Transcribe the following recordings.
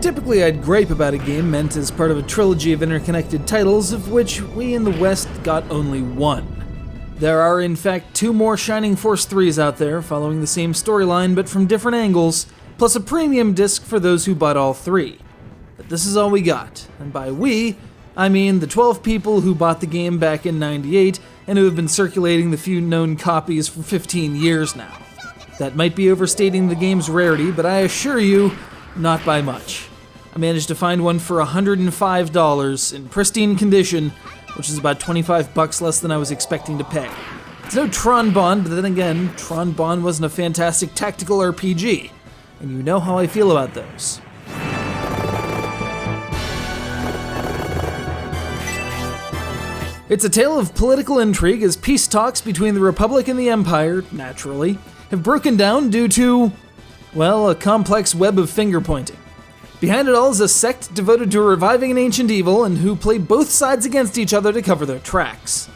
Typically, I'd gripe about a game meant as part of a trilogy of interconnected titles, of which we in the West got only one. There are, in fact, 2 more Shining Force 3s out there, following the same storyline but from different angles, plus a premium disc for those who bought all 3. But this is all we got, and by we, I mean the 12 people who bought the game back in '98 and who have been circulating the few known copies for 15 years now. That might be overstating the game's rarity, but I assure you, not by much. I managed to find one for $105 in pristine condition, which is about $25 less than I was expecting to pay. It's no Tron Bond, but then again, Tron Bond wasn't a fantastic tactical RPG, and you know how I feel about those. It's a tale of political intrigue as peace talks between the Republic and the Empire, naturally, have broken down due to, well, a complex web of finger-pointing. Behind it all is a sect devoted to reviving an ancient evil and who play both sides against each other to cover their tracks.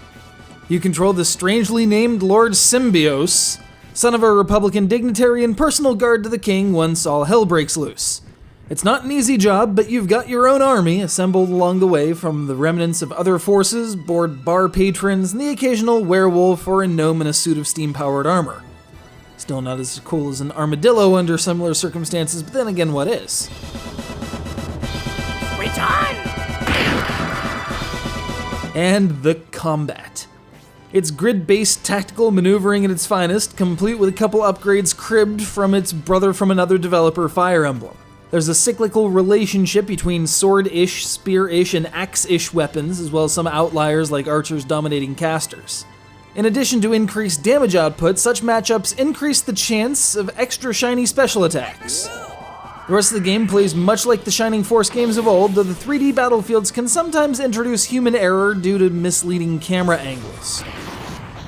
You control the strangely named Lord Symbios, son of a Republican dignitary and personal guard to the king once all hell breaks loose. It's not an easy job, but you've got your own army assembled along the way from the remnants of other forces, bored bar patrons, and the occasional werewolf or a gnome in a suit of steam-powered armor. Still not as cool as an armadillo under similar circumstances, but then again, what is? Return! And the combat. It's grid-based tactical maneuvering at its finest, complete with a couple upgrades cribbed from its brother from another developer, Fire Emblem. There's a cyclical relationship between sword-ish, spear-ish, and axe-ish weapons, as well as some outliers like archers dominating casters. In addition to increased damage output, such matchups increase the chance of extra shiny special attacks. The rest of the game plays much like the Shining Force games of old, though the 3D battlefields can sometimes introduce human error due to misleading camera angles.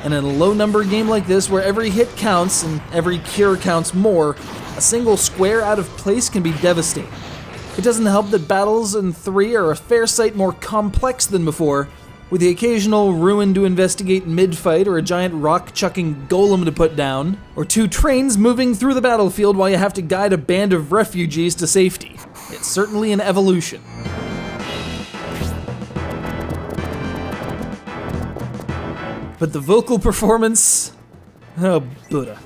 And in a low-number game like this, where every hit counts and every cure counts more, a single square out of place can be devastating. It doesn't help that battles in 3 are a fair sight more complex than before, with the occasional ruin to investigate mid-fight or a giant rock-chucking golem to put down, or 2 trains moving through the battlefield while you have to guide a band of refugees to safety. It's certainly an evolution. But the vocal performance... oh, Buddha.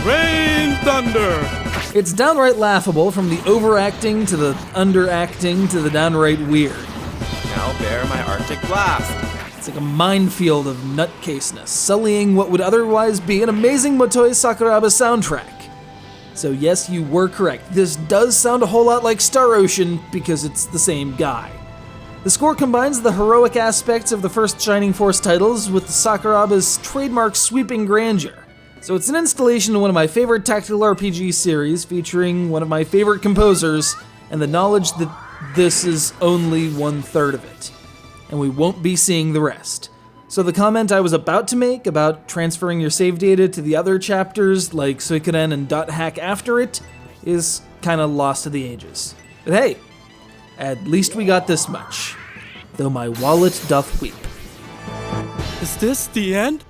Rain Thunder! It's downright laughable, from the overacting to the underacting to the downright weird. Now bear my Arctic Blast. It's like a minefield of nutcaseness, sullying what would otherwise be an amazing Motoi Sakuraba soundtrack. So yes, you were correct. This does sound a whole lot like Star Ocean because it's the same guy. The score combines the heroic aspects of the first Shining Force titles with Sakuraba's trademark sweeping grandeur. So it's an installation of one of my favorite tactical RPG series, featuring one of my favorite composers, and the knowledge that this is only 1/3 of it, and we won't be seeing the rest. So the comment I was about to make about transferring your save data to the other chapters, like Suikoden and .hack after it, is kinda lost to the ages. But hey, at least we got this much, though my wallet doth weep. Is this the end?